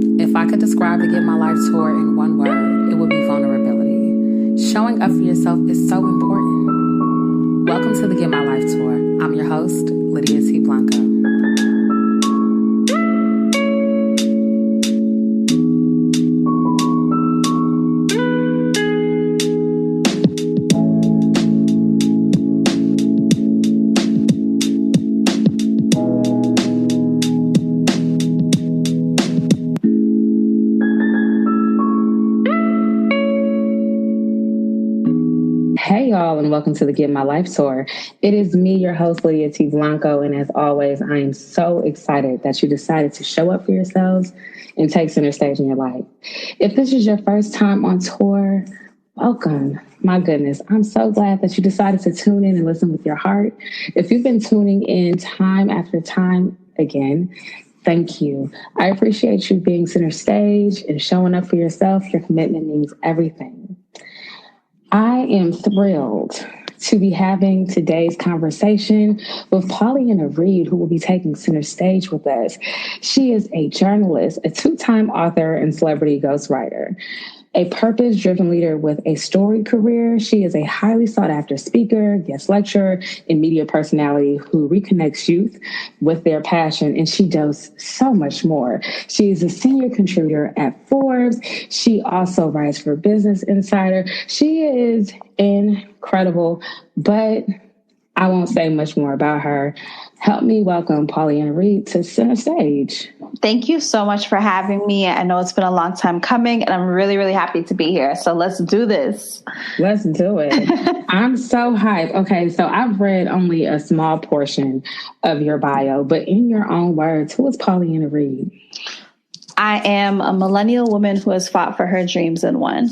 If I could describe the Get My Life tour in one word, it would be vulnerability. Showing up for yourself is so important. Welcome to the Get My Life tour. I'm your host, Lydia T. Blanco. Hey y'all, and welcome to the Get My Life tour. It is me, your host, Lydia T. Blanco, and as always, I am so excited that you decided to show up for yourselves and take center stage in your life. If this is your first time on tour, welcome. My goodness, I'm so glad that you decided to tune in and listen with your heart. If you've been tuning in time after time again, thank you. I appreciate you being center stage and showing up for yourself. Your commitment means everything. I am thrilled to be having today's conversation with Pauleanna Reid, who will be taking center stage with us. She is a journalist, a two-time author, and celebrity ghostwriter. A purpose-driven leader with a storied career, she is a highly sought-after speaker, guest lecturer, and media personality who reconnects youth with their passion, and she does so much more. She is a senior contributor at Forbes. She also writes for Business Insider. She is incredible, but I won't say much more about her. Help me welcome Pauleanna Reid to center stage. Thank you so much for having me. I know it's been a long time coming, and I'm really, really happy to be here. So let's do this. Let's do it. I'm so hyped. Okay, so I've read only a small portion of your bio, but in your own words, who is Pauleanna Reid? I am a millennial woman who has fought for her dreams and won.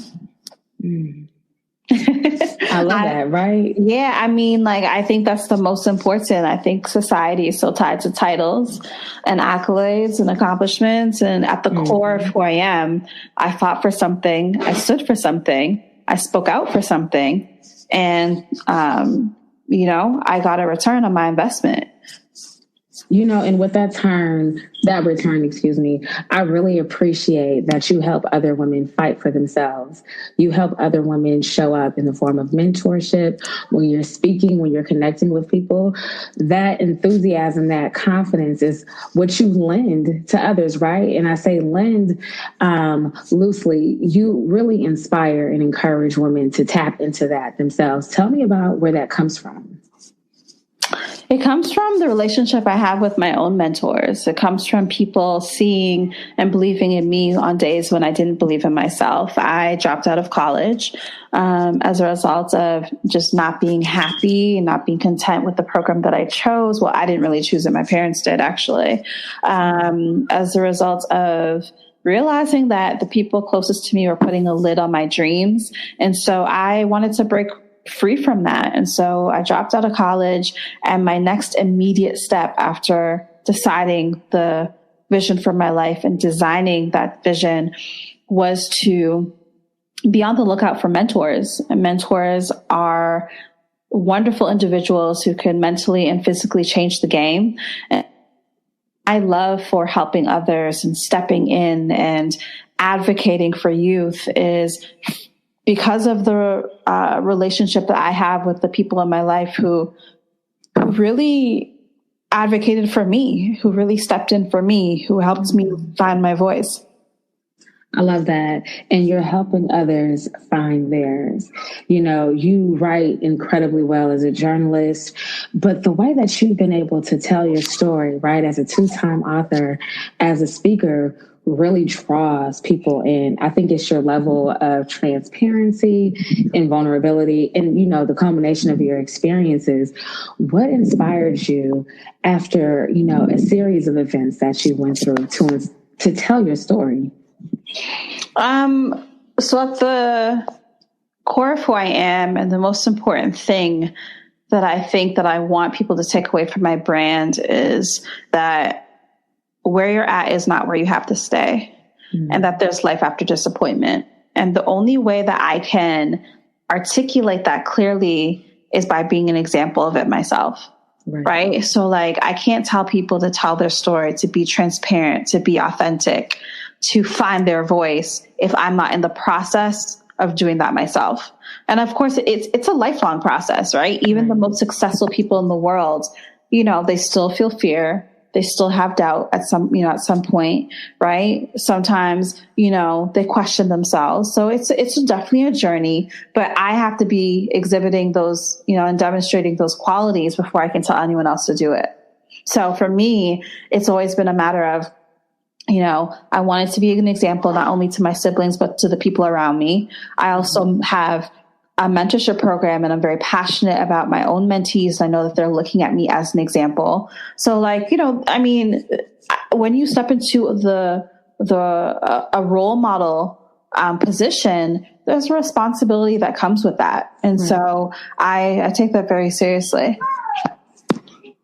I love that, right? Yeah, I mean, I think that's the most important. I think society is so tied to titles and accolades and accomplishments. And at the core of who I am, I fought for something. I stood for something. I spoke out for something. And, I got a return on my investment. And with that return, I really appreciate that you help other women fight for themselves. You help other women show up in the form of mentorship, when you're speaking, when you're connecting with people. That enthusiasm, that confidence is what you lend to others, right? And I say lend loosely. You really inspire and encourage women to tap into that themselves. Tell me about where that comes from. It comes from the relationship I have with my own mentors. It comes from people seeing and believing in me on days when I didn't believe in myself. I dropped out of college as a result of just not being happy and not being content with the program that I chose. Well, I didn't really choose it. My parents did, actually. As a result of realizing that the people closest to me were putting a lid on my dreams. And so I wanted to break free from that. And so I dropped out of college, and my next immediate step after deciding the vision for my life and designing that vision was to be on the lookout for mentors. And mentors are wonderful individuals who can mentally and physically change the game. And I love for helping others and stepping in and advocating for youth is because of the relationship that I have with the people in my life who really advocated for me, who really stepped in for me, who helped me find my voice. I love that. And you're helping others find theirs. You write incredibly well as a journalist, but the way that you've been able to tell your story, right, as a two-time author, as a speaker, really draws people in. I think it's your level of transparency and vulnerability and, the culmination of your experiences. What inspired you after, a series of events that you went through to tell your story? So at the core of who I am, and the most important thing that I think that I want people to take away from my brand is that where you're at is not where you have to stay, and that there's life after disappointment. And the only way that I can articulate that clearly is by being an example of it myself. Right. So I can't tell people to tell their story, to be transparent, to be authentic. to find their voice if I'm not in the process of doing that myself. And of course, it's a lifelong process, right? Even the most successful people in the world, you know, they still feel fear. They still have doubt at some point, right? Sometimes, you know, they question themselves. So it's definitely a journey, but I have to be exhibiting those, you know, and demonstrating those qualities before I can tell anyone else to do it. So for me, it's always been a matter of, you know, I wanted to be an example, not only to my siblings, but to the people around me. I also have a mentorship program, and I'm very passionate about my own mentees. I know that they're looking at me as an example. So like, you know, I mean, when you step into a role model position, there's a responsibility that comes with that. And so I take that very seriously.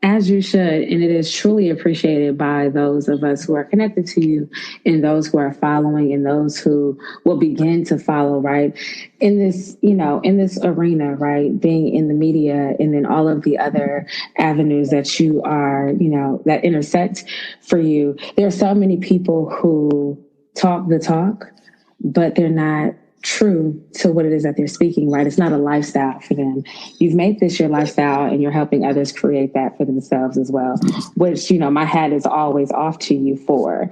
As you should, and it is truly appreciated by those of us who are connected to you and those who are following and those who will begin to follow, right? In this, you know, in this arena, right? Being in the media and then all of the other avenues that you are, you know, that intersect for you. There are so many people who talk the talk, but they're not true to what it is that they're speaking, right? It's not a lifestyle for them. You've made this your lifestyle and you're helping others create that for themselves as well, which, you know, my hat is always off to you for.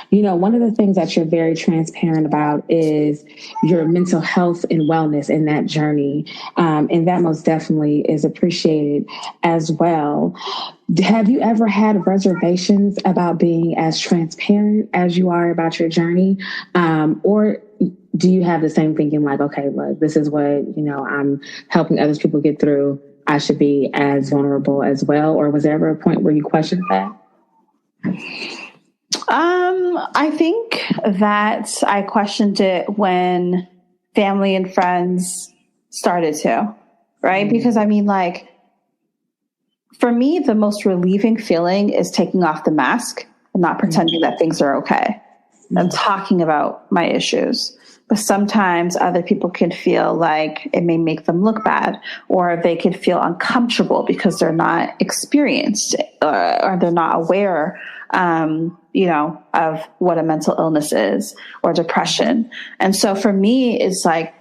You know, one of the things that you're very transparent about is your mental health and wellness in that journey. And that most definitely is appreciated as well. Have you ever had reservations about being as transparent as you are about your journey? Or do you have the same thinking like, okay, look, this is what, you know, I'm helping other people get through. I should be as vulnerable as well. Or was there ever a point where you questioned that? I think that I questioned it when family and friends started to, right? Because I mean, like, for me, the most relieving feeling is taking off the mask and not pretending that things are okay. I'm talking about my issues. But sometimes other people can feel like it may make them look bad, or they could feel uncomfortable because they're not experienced or they're not aware, you know, of what a mental illness is or depression. And so for me, it's like,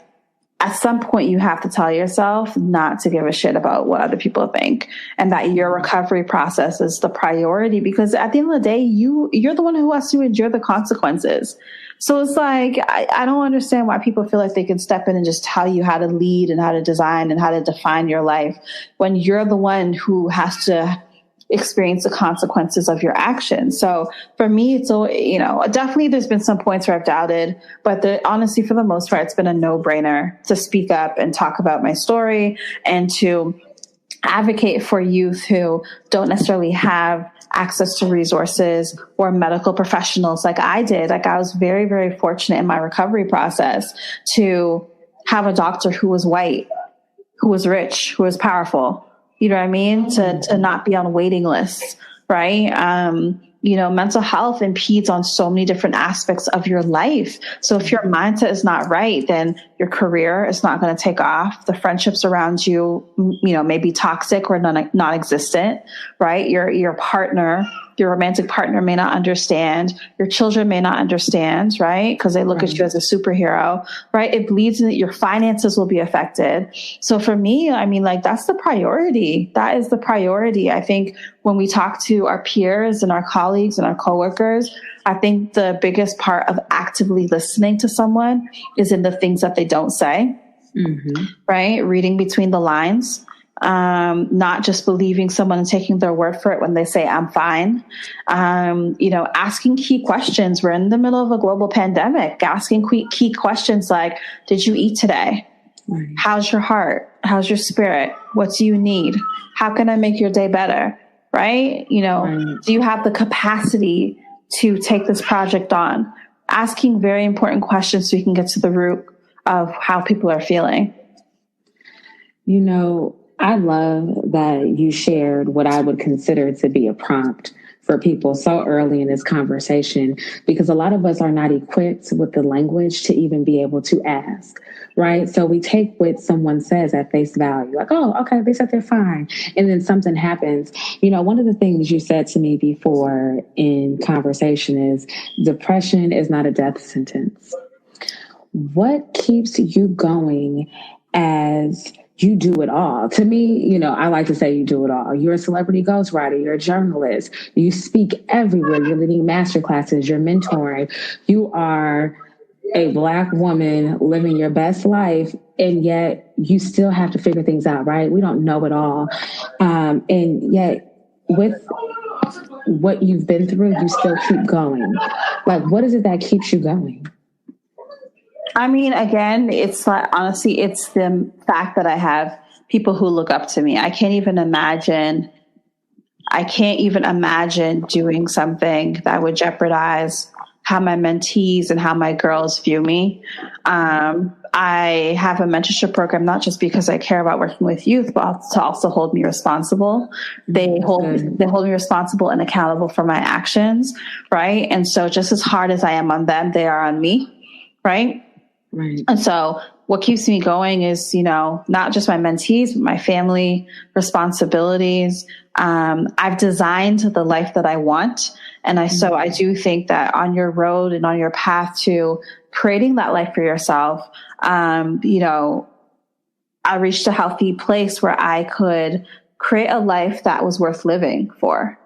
at some point you have to tell yourself not to give a shit about what other people think, and that your recovery process is the priority, because at the end of the day, you're the one who has to endure the consequences. So it's like, I don't understand why people feel like they can step in and just tell you how to lead and how to design and how to define your life when you're the one who has to experience the consequences of your actions. So for me, it's, you know, definitely there's been some points where I've doubted, but honestly, for the most part, it's been a no-brainer to speak up and talk about my story and to advocate for youth who don't necessarily have access to resources or medical professionals like I did. Like, I was very, very fortunate in my recovery process to have a doctor who was white, who was rich, who was powerful. You know what I mean? To not be on waiting lists, right? You know, mental health impedes on so many different aspects of your life. So if your mindset is not right, then your career is not going to take off. The friendships around you, you know, may be toxic or non-existent, right? Your partner, your romantic partner may not understand. Your children may not understand, right? Because they look at you as a superhero, right? It bleeds in that your finances will be affected. So for me, I mean, like, that's the priority. That is the priority. I think when we talk to our peers and our colleagues and our coworkers, I think the biggest part of actively listening to someone is in the things that they don't say, right? Reading between the lines. Not just believing someone and taking their word for it when they say I'm fine. You know, asking key questions. We're in the middle of a global pandemic. Asking key questions like, did you eat today? Right. How's your heart? How's your spirit? What do you need? How can I make your day better? Right? You know, do you have the capacity to take this project on? Asking very important questions so you can get to the root of how people are feeling. You know, I love that you shared what I would consider to be a prompt for people so early in this conversation, because a lot of us are not equipped with the language to even be able to ask, right? So we take what someone says at face value, like, oh, okay, they said they're fine. And then something happens. You know, one of the things you said to me before in conversation is depression is not a death sentence. What keeps you going as you do it all? To me, you know, I like to say you do it all. You're a celebrity ghostwriter. You're a journalist. You speak everywhere. You're leading master classes. You're mentoring. You are a Black woman living your best life, and yet you still have to figure things out, right? We don't know it all. And yet with what you've been through, you still keep going. Like, what is it that keeps you going? I mean, again, it's like, honestly, it's the fact that I have people who look up to me. I can't even imagine doing something that would jeopardize how my mentees and how my girls view me. I have a mentorship program, not just because I care about working with youth, but to also hold me responsible. They hold me responsible and accountable for my actions, right? And so just as hard as I am on them, they are on me, right? Right. And so what keeps me going is, you know, not just my mentees, but my family responsibilities. I've designed the life that I want. And so I do think that on your road and on your path to creating that life for yourself, you know, I reached a healthy place where I could create a life that was worth living for.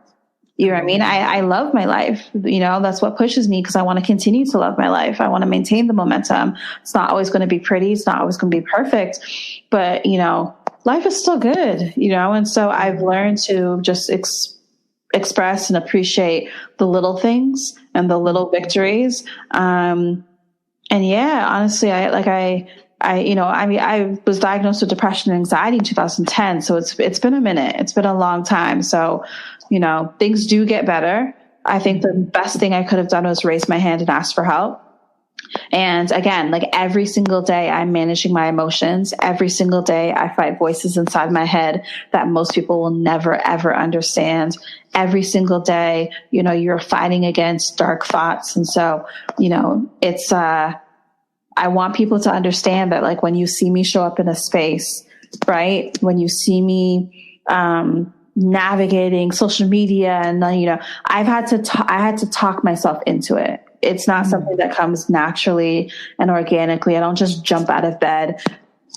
You know what I mean? I love my life. You know, that's what pushes me, because I want to continue to love my life. I want to maintain the momentum. It's not always going to be pretty. It's not always going to be perfect, but you know, life is still good, you know? And so I've learned to just express and appreciate the little things and the little victories. And yeah, honestly, I was diagnosed with depression and anxiety in 2010. So it's been a minute. It's been a long time. So, you know, things do get better. I think the best thing I could have done was raise my hand and ask for help. And again, like every single day I'm managing my emotions. Every single day I fight voices inside my head that most people will never, ever understand. Every single day, you know, you're fighting against dark thoughts. And so, you know, it's, I want people to understand that, like, when you see me show up in a space, right? When you see me, navigating social media, and you know, I had to talk myself into it. It's not something that comes naturally and organically. I don't just jump out of bed.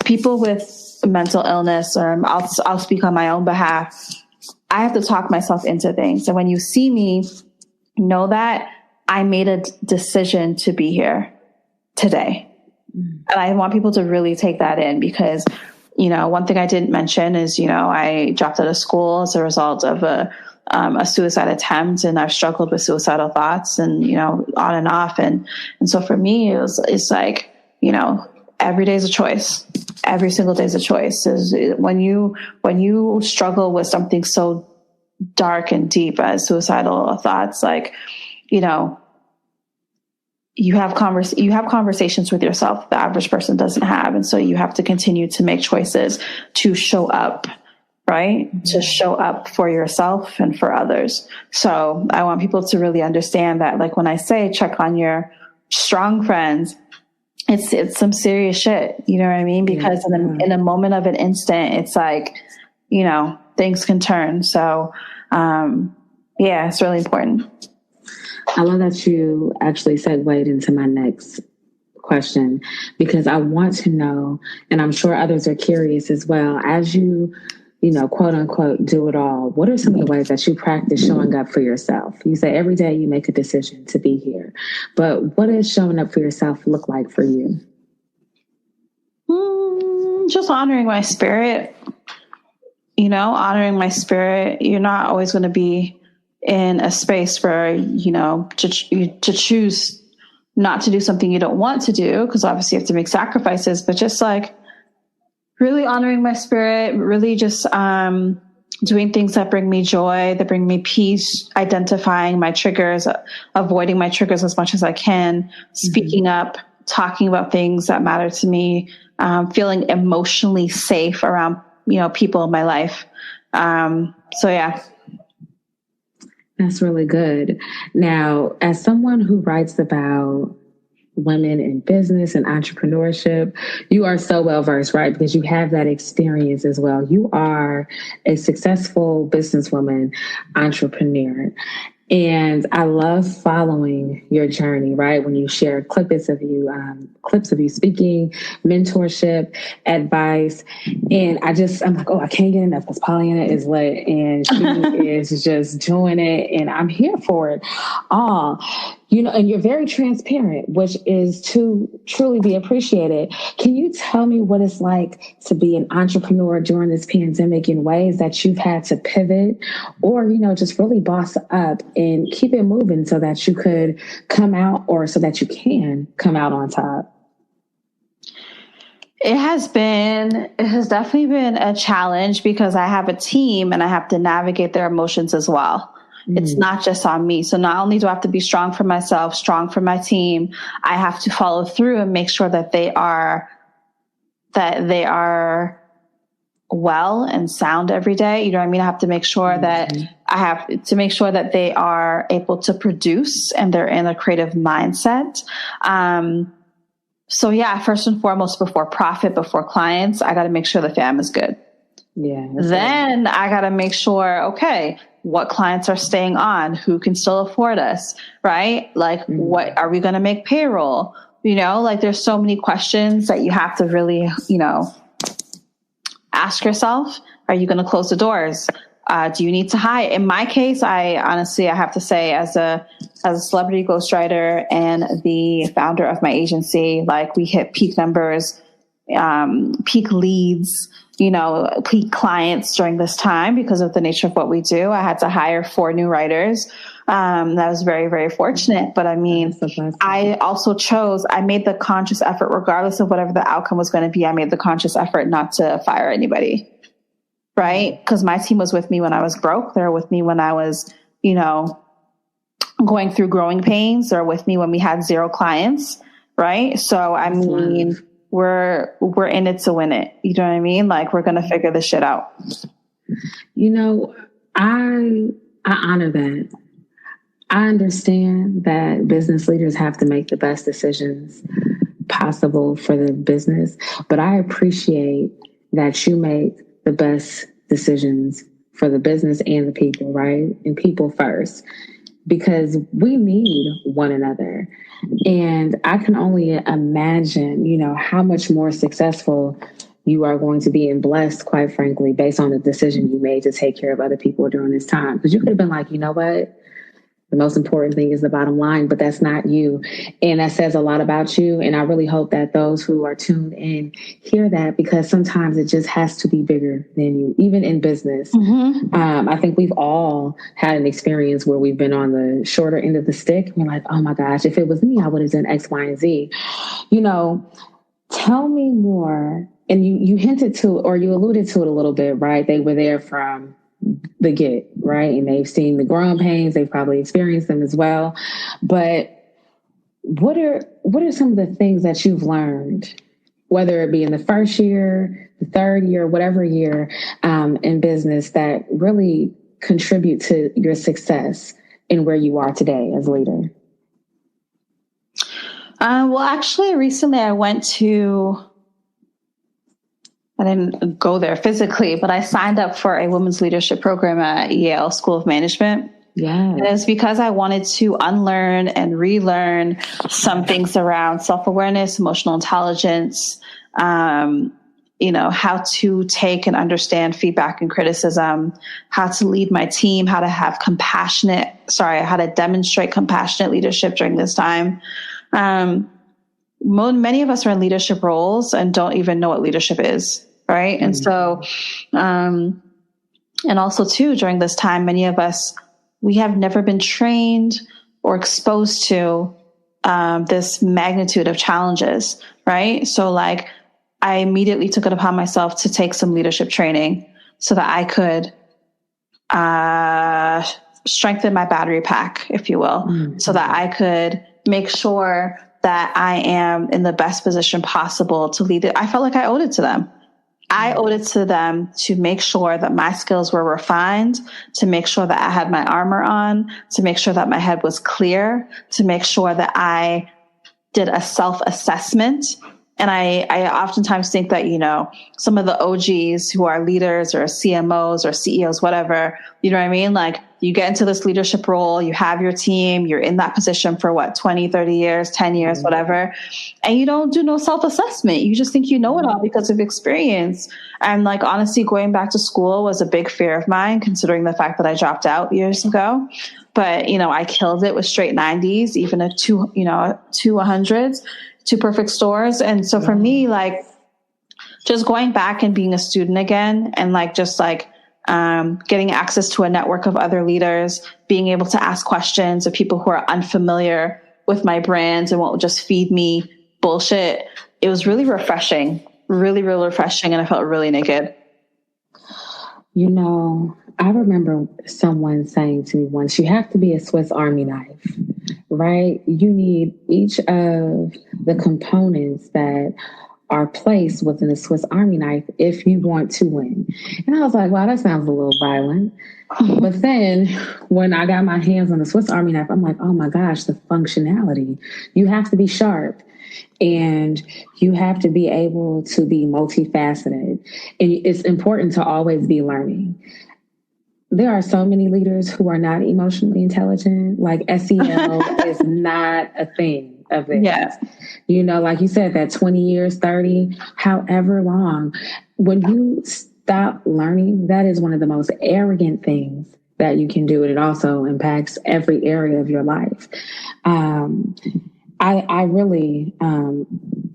People with mental illness, or I'll speak on my own behalf, I have to talk myself into things. And when you see me, know that I made a decision to be here today. And I want people to really take that in, because you know, one thing I didn't mention is, you know, I dropped out of school as a result of a suicide attempt, and I've struggled with suicidal thoughts, and, you know, on and off. And so for me, it's like, you know, every day is a choice. Every single day is a choice. Is when you struggle with something so dark and deep as suicidal thoughts, like, you know, you have conversations with yourself the average person doesn't have. And so you have to continue to make choices to show up, right? Mm-hmm. To show up for yourself and for others. So I want people to really understand that, like, when I say check on your strong friends, it's some serious shit. You know what I mean? Because in a moment of an instant, it's like, you know, things can turn. So, yeah, it's really important. I love that you actually segued into my next question, because I want to know, and I'm sure others are curious as well, as you know, quote unquote, do it all. What are some of the ways that you practice showing up for yourself? You say every day you make a decision to be here, but what does showing up for yourself look like for you? Just honoring my spirit, you know, honoring my spirit. You're not always going to be in a space where, you know, to choose not to do something you don't want to do, because obviously you have to make sacrifices, but just like really honoring my spirit, really just doing things that bring me joy, that bring me peace, identifying my triggers, avoiding my triggers as much as I can, speaking up, talking about things that matter to me, feeling emotionally safe around, you know, people in my life. So yeah. That's really good. Now, as someone who writes about women in business and entrepreneurship, you are so well versed, right? Because you have that experience as well. You are a successful businesswoman, entrepreneur. And I love following your journey, right? When you share clips of you speaking, mentorship, advice. And I'm like, oh, I can't get enough because Pauleanna is lit and she is just doing it. And I'm here for it all. And you're very transparent, which is to truly be appreciated. Can you tell me what it's like to be an entrepreneur during this pandemic in ways that you've had to pivot or, just really boss up and keep it moving so that you could come out or so that you can come out on top? It has definitely been a challenge because I have a team and I have to navigate their emotions as well. It's not just on me. So not only do I have to be strong for myself, strong for my team, I have to follow through and make sure that they are well and sound every day. You know what I mean? I have to make sure that they are able to produce and they're in a creative mindset. So yeah, first and foremost, before profit, before clients, I got to make sure the fam is good. Yeah. Then I got to make sure, okay, what clients are staying on, who can still afford us, right? Like, what are we going to make payroll? There's so many questions that you have to really, ask yourself. Are you going to close the doors? Do you need to hire? In my case, I have to say, as a celebrity ghostwriter and the founder of my agency, like we hit peak numbers, peak leads, peak clients during this time because of the nature of what we do. I had to hire 4 new writers. That was very, very fortunate. But I mean, I made the conscious effort, regardless of whatever the outcome was going to be, I made the conscious effort not to fire anybody. Right? Because my team was with me when I was broke. They were with me when I was, going through growing pains. They're with me when we had 0 clients. Right? So, I mean, we're in it to win it. You know what I mean? Like, we're going to figure this shit out. I honor that. I understand that business leaders have to make the best decisions possible for the business, but I appreciate that you make the best decisions for the business and the people, right? And people first, because we need one another. And I can only imagine, how much more successful you are going to be and blessed, quite frankly, based on the decision you made to take care of other people during this time. Because you could have been like, you know what? The most important thing is the bottom line, but that's not you. And that says a lot about you. And I really hope that those who are tuned in hear that, because sometimes it just has to be bigger than you, even in business. I think we've all had an experience where we've been on the shorter end of the stick. We're like, oh my gosh, if it was me, I would have done X, Y, and Z. Tell me more. And you hinted to, or you alluded to it a little bit, right? They were there from the get, right? And they've seen the growing pains. They've probably experienced them as well. But what are some of the things that you've learned, whether it be in the first year, the third year, whatever year, in business, that really contribute to your success and where you are today as a leader? Well, actually, recently I didn't go there physically, but I signed up for a women's leadership program at Yale School of Management. Yeah. And it's because I wanted to unlearn and relearn some things around self-awareness, emotional intelligence, how to take and understand feedback and criticism, how to lead my team, how to demonstrate compassionate leadership during this time. Many of us are in leadership roles and don't even know what leadership is, right? And so, and also too, during this time, many of us, we have never been trained or exposed to this magnitude of challenges, right? So like, I immediately took it upon myself to take some leadership training so that I could strengthen my battery pack, if you will, so that I could make sure that I am in the best position possible to lead it. I felt like I owed it to them. I owed it to them to make sure that my skills were refined, to make sure that I had my armor on, to make sure that my head was clear, to make sure that I did a self-assessment. And I oftentimes think that, you know, some of the OGs who are leaders or CMOs or CEOs, whatever, you know what I mean? Like, you get into this leadership role, you have your team, you're in that position for 20, 30 years, 10 years, whatever. And you don't do no self-assessment. You just think you know it all because of experience. And like, honestly, going back to school was a big fear of mine, considering the fact that I dropped out years ago. But, you know, I killed it with straight 90s, even a two 100s, two perfect stores. And so for me, like, just going back and being a student again, and like, just like, getting access to a network of other leaders, being able to ask questions of people who are unfamiliar with my brand and won't just feed me bullshit. It was really refreshing, really, really refreshing. And I felt really naked. You know, I remember someone saying to me once, you have to be a Swiss Army knife, right? You need each of the components that are placed within the Swiss Army knife if you want to win. And I was like, wow, that sounds a little violent. But then when I got my hands on the Swiss Army knife, I'm like, oh my gosh, the functionality. You have to be sharp and you have to be able to be multifaceted. And it's important to always be learning. There are so many leaders who are not emotionally intelligent. Like, SEL is not a thing of it. Yeah. You know, like you said, that 20 years, 30, however long, when you stop learning, that is one of the most arrogant things that you can do. And it also impacts every area of your life. I really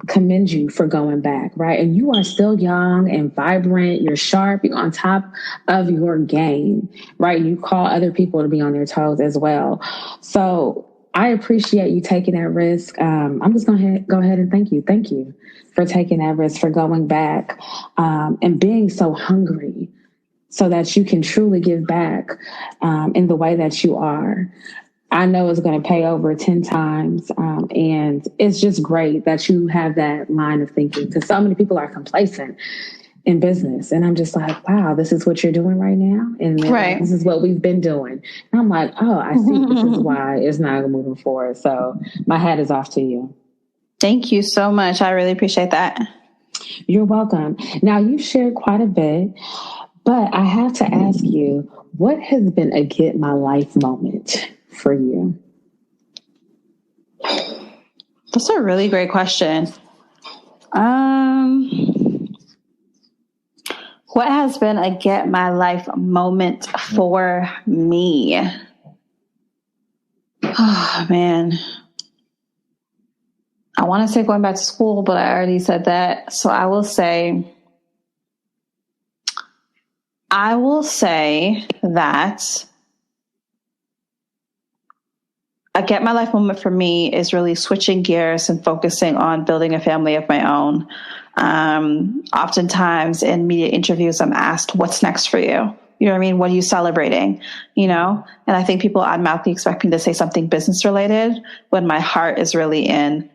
commend you for going back, right? And you are still young and vibrant. You're sharp. You're on top of your game, right? You call other people to be on their toes as well. So I appreciate you taking that risk. I'm just going to go ahead and thank you. Thank you for taking that risk, for going back and being so hungry so that you can truly give back in the way that you are. I know it's going to pay over 10 times. And it's just great that you have that line of thinking, because so many people are complacent in business. And I'm just like, wow, this is what you're doing right now. And then this is what we've been doing. And I'm like, oh, I see. This is why it's not moving forward. So my hat is off to you. Thank you so much. I really appreciate that. You're welcome. Now, you shared quite a bit, but I have to ask you, what has been a get my life moment for you? That's a really great question. What has been a get my life moment for me? Oh, man. I want to say going back to school, but I already said that. So I will say that a get my life moment for me is really switching gears and focusing on building a family of my own. Oftentimes in media interviews, I'm asked, what's next for you? You know what I mean? What are you celebrating? You know? And I think people automatically expect me to say something business related when my heart is really in,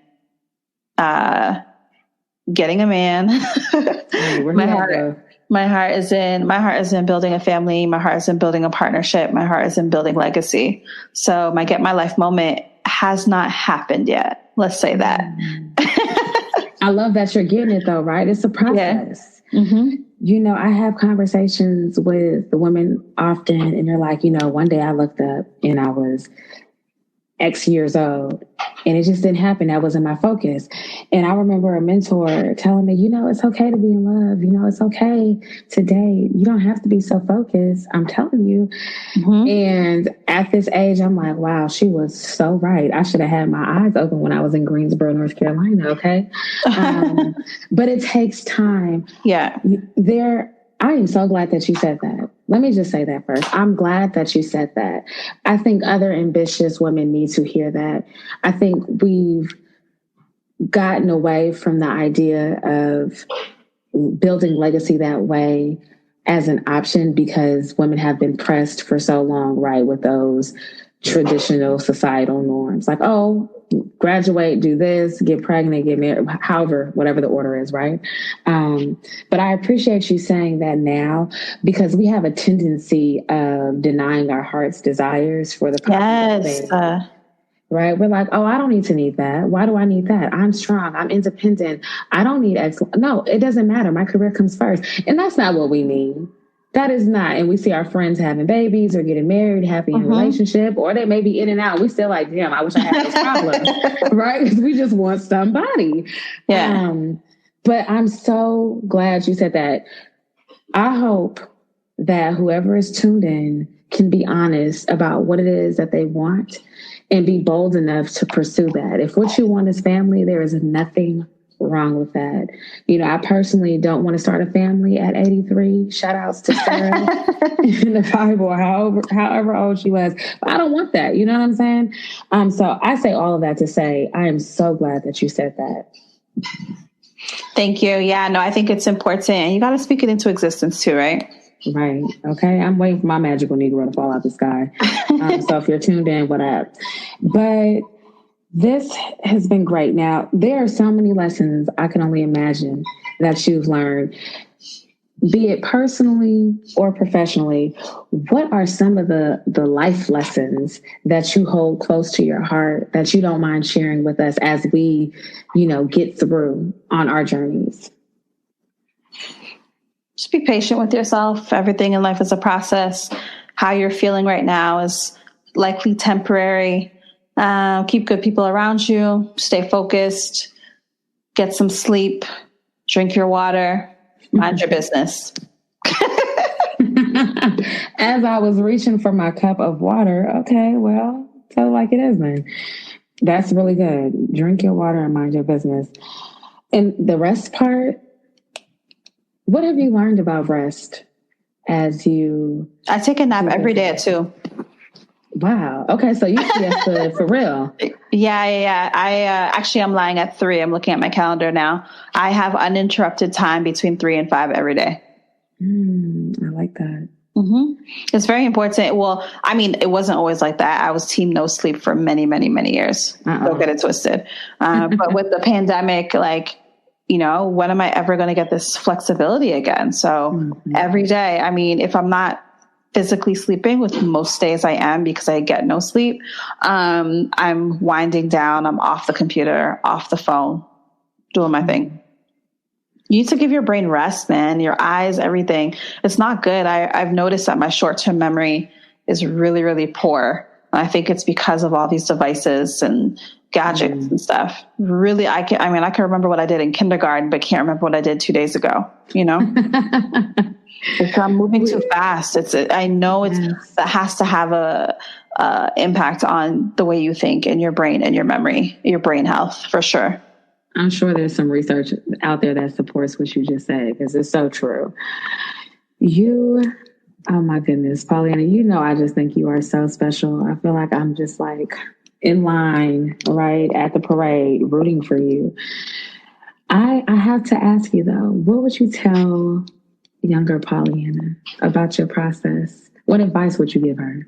getting a man. My heart is in building a family. My heart is in building a partnership. My heart is in building legacy. So my get my life moment has not happened yet. Let's say that. I love that you're getting it though, right? It's a process. Yeah. Mm-hmm. You know, I have conversations with the women often, and they're like, you know, one day I looked up and I was X years old, and it just didn't happen. That wasn't my focus. And I remember a mentor telling me, you know, it's okay to be in love. You know, it's okay to date. You don't have to be so focused. I'm telling you. Mm-hmm. And at this age, I'm like, wow, she was so right. I should have had my eyes open when I was in Greensboro, North Carolina. Okay. But it takes time. Yeah. I am so glad that you said that. Let me just say that first. I'm glad that you said that. I think other ambitious women need to hear that. I think we've gotten away from the idea of building legacy that way as an option because women have been pressed for so long, right, with those traditional societal norms. Like, oh, graduate, do this, get pregnant, get married, however, whatever the order is, right? But I appreciate you saying that now, because we have a tendency of denying our heart's desires for the yes. Right? We're like, oh, I don't need that. Why do I need that? I'm strong. I'm independent. I don't need X. No, it doesn't matter. My career comes first. And that's not what we need. That is not. And we see our friends having babies or getting married, happy in a relationship, or they may be in and out. We still like, damn, I wish I had those problems. Right? Because we just want somebody. Yeah. But I'm so glad you said that. I hope that whoever is tuned in can be honest about what it is that they want and be bold enough to pursue that. If what you want is family, there is nothing wrong with that. You know, I personally don't want to start a family at 83. Shout outs to Sarah in the Bible, however old she was. But I don't want that. You know what I'm saying? So I say all of that to say, I am so glad that you said that. Thank you. Yeah, no, I think it's important. And you got to speak it into existence too, right? Right. Okay. I'm waiting for my magical Negro to fall out the sky. So if you're tuned in, what up? But this has been great. Now, there are so many lessons I can only imagine that you've learned, be it personally or professionally. What are some of the life lessons that you hold close to your heart that you don't mind sharing with us as we, get through on our journeys? Just be patient with yourself. Everything in life is a process. How you're feeling right now is likely temporary. Keep good people around you. Stay focused. Get some sleep. Drink your water. Mind your business. As I was reaching for my cup of water, okay, well, tell it like it is, man. That's really good. Drink your water and mind your business. And the rest part, what have you learned about rest as you... I take a nap every day at 2. Wow. Okay, so you siesta for real. Yeah. I'm lying at 3. I'm looking at my calendar now. I have uninterrupted time between 3 and 5 every day. I like that. It's very important. Well, I mean, it wasn't always like that. I was team no sleep for many, many, many years. Don't get it twisted. But with the pandemic, when am I ever going to get this flexibility again? So every day, I mean, if I'm not physically sleeping, with most days I am because I get no sleep, I'm winding down. I'm off the computer, off the phone, doing my thing. You need to give your brain rest, man. Your eyes, everything. It's not good. I've noticed that my short-term memory is really, really poor. I think it's because of all these devices and gadgets and stuff. Really, I can remember what I did in kindergarten, but can't remember what I did 2 days ago, Because I'm moving too fast. I know that has to have a impact on the way you think and your brain and your memory, your brain health, for sure. I'm sure there's some research out there that supports what you just said, because it's so true. Oh my goodness, Pauleanna, I just think you are so special. I feel like I'm just in line, right, at the parade, rooting for you. I have to ask you though, what would you tell younger Pauleanna about your process? What advice would you give her?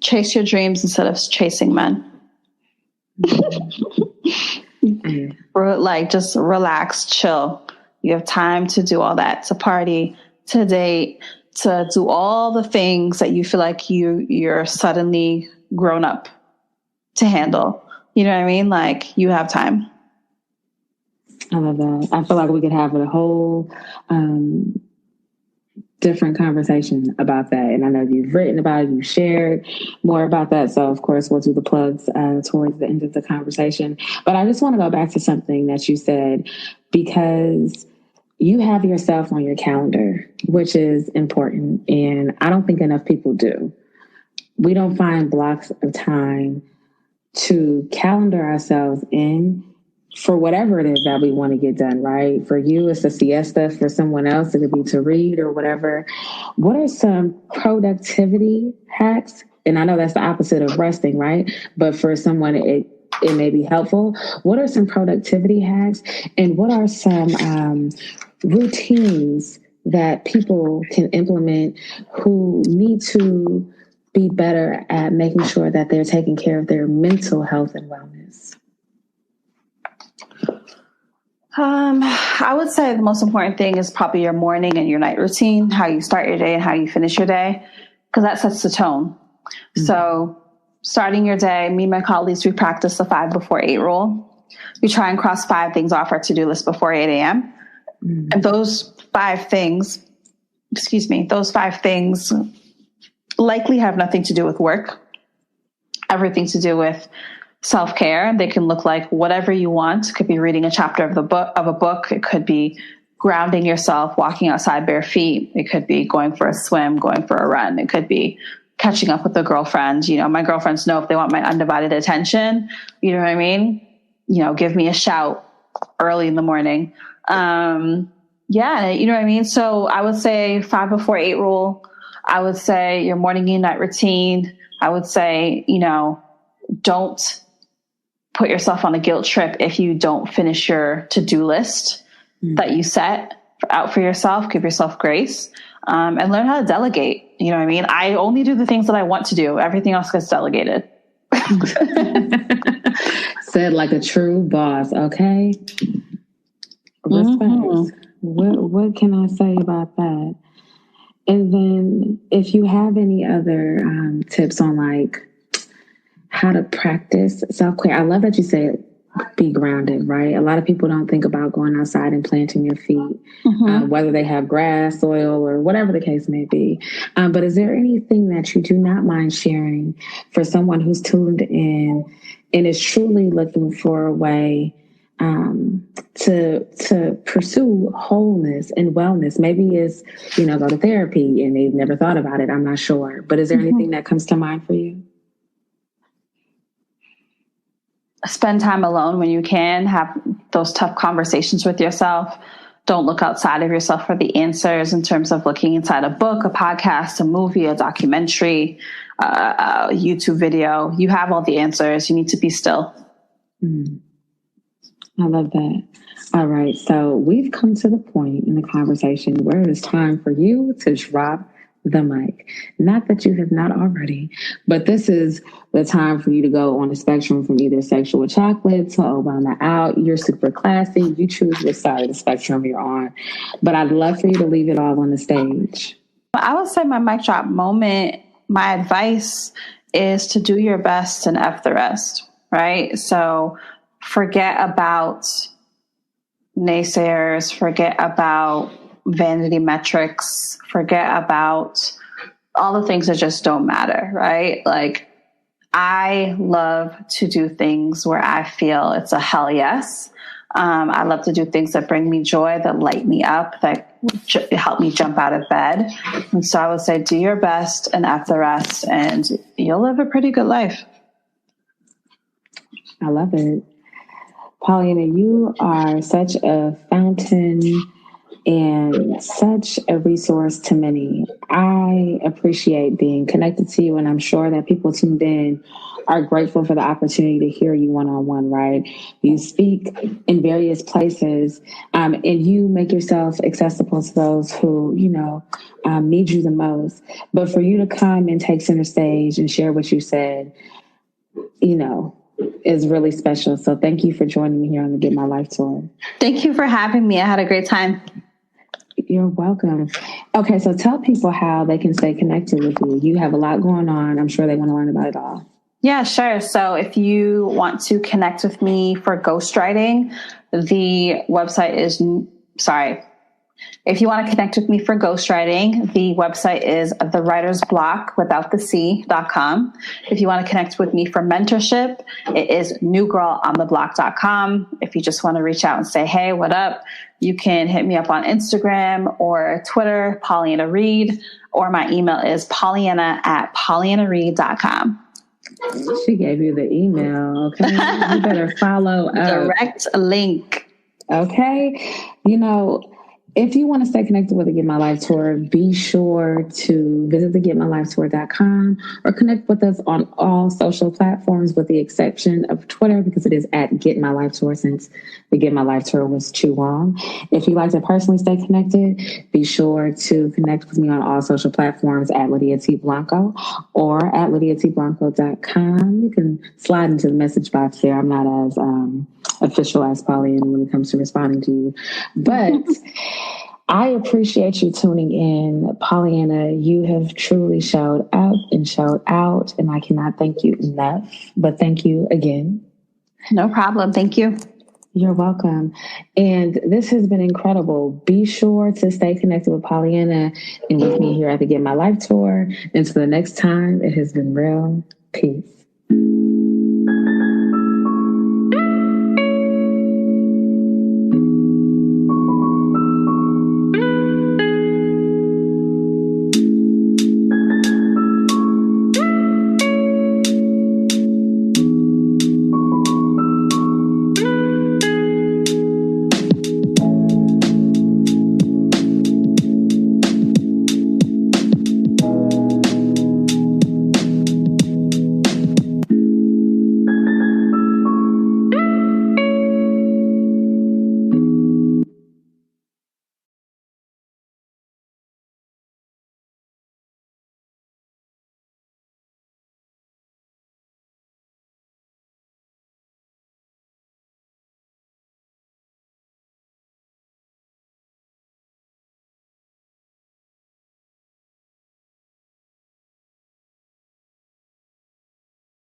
Chase your dreams instead of chasing men. Just relax, chill. You have time to do all that, to party, to date, to do all the things that you feel like you're suddenly grown up to handle. You know what I mean? You have time. I love that. I feel like we could have a whole different conversation about that. And I know you've written about it, you've shared more about that. So, of course, we'll do the plugs towards the end of the conversation. But I just want to go back to something that you said, because you have yourself on your calendar, which is important. And I don't think enough people do. We don't find blocks of time to calendar ourselves in for whatever it is that we want to get done, right? For you, it's a siesta. For someone else, it could be to read or whatever. What are some productivity hacks? And I know that's the opposite of resting, right? But for someone, it may be helpful. What are some productivity hacks? And what are some routines that people can implement who need to be better at making sure that they're taking care of their mental health and wellness? I would say the most important thing is probably your morning and your night routine, how you start your day and how you finish your day, because that sets the tone. Mm-hmm. So starting your day, me and my colleagues, we practice the 5 before 8 rule. We try and cross 5 things off our to-do list before 8 a.m. Mm-hmm. And those 5 things likely have nothing to do with work, everything to do with self-care. They can look like whatever you want. It could be reading a chapter of a book. It could be grounding yourself, walking outside bare feet. It could be going for a swim, going for a run. It could be catching up with a girlfriend. You know, my girlfriends know if they want my undivided attention, you know what I mean? You know, give me a shout early in the morning. Yeah, you know what I mean? So I would say 5 before 8 rule. I would say your morning and night routine. I would say, you know, don't put yourself on a guilt trip if you don't finish your to-do list that you set out for yourself. Give yourself grace, and learn how to delegate. You know what I mean? I only do the things that I want to do. Everything else gets delegated. Said like a true boss. Okay. Respect. Mm-hmm. What can I say about that? And then if you have any other tips on like how to practice self-care. I love that you say be grounded, right? A lot of people don't think about going outside and planting your feet, whether they have grass, soil, or whatever the case may be. But is there anything that you do not mind sharing for someone who's tuned in and is truly looking for a way to pursue wholeness and wellness? Maybe it's, you know, go to therapy and they've never thought about it. I'm not sure. But is there anything that comes to mind for you? Spend time alone when you can. Have those tough conversations with yourself. Don't look outside of yourself for the answers in terms of looking inside a book, a podcast, a movie, a documentary, a YouTube video. You have all the answers. You need to be still. I love that. All right. So we've come to the point in the conversation where it is time for you to drop the mic. Not that you have not already, but this is the time for you to go on the spectrum from either sexual chocolate to Obama out. You're super classy. You choose which side of the spectrum you're on. But I'd love for you to leave it all on the stage. I would say my mic drop moment, my advice is to do your best and F the rest, right? So forget about naysayers, forget about vanity metrics, forget about all the things that just don't matter, right? Like, I love to do things where I feel it's a hell yes. I love to do things that bring me joy, that light me up, that help me jump out of bed. And so I would say do your best and F the rest, and you'll live a pretty good life. I love it. Pauleanna, you are such a fountain and such a resource to many. I appreciate being connected to you, and I'm sure that people tuned in are grateful for the opportunity to hear you one-on-one, right? You speak in various places, and you make yourself accessible to those who, you know, need you the most. But for you to come and take center stage and share what you said, you know, is really special. So thank you for joining me here on the Get My Life Tour. Thank you for having me. I had a great time. You're welcome. Okay, so tell people how they can stay connected with you. You have a lot going on. I'm sure they want to learn about it all. Yeah, sure. So if you want to connect with me for ghostwriting, the website is, if you want to connect with me for ghostwriting, the website is thewritersblock.com. If you want to connect with me for mentorship, it is newgirlontheblock.com. If you just want to reach out and say, hey, what up? You can hit me up on Instagram or Twitter, Pauleanna Reid, or my email is Pauleanna@pauleannareid.com. She gave you the email. Okay. You better follow up. Direct link. Okay. You know, If you want to stay connected with the Get My Life Tour, be sure to visit the getmylifetour.com or connect with us on all social platforms with the exception of Twitter because it is at Get My Life Tour since the Get My Life Tour was too long. If you'd like to personally stay connected, be sure to connect with me on all social platforms at Lydia T. Blanco or at lydiatblanco.com. You can slide into the message box there. I'm not as official as Pauleanna when it comes to responding to you. But I appreciate you tuning in. Pauleanna, you have truly showed up and showed out, and I cannot thank you enough, but thank you again. No problem. Thank you. You're welcome. And this has been incredible. Be sure to stay connected with Pauleanna and with me here at the Get My Life Tour. Until the next time, it has been real. Peace.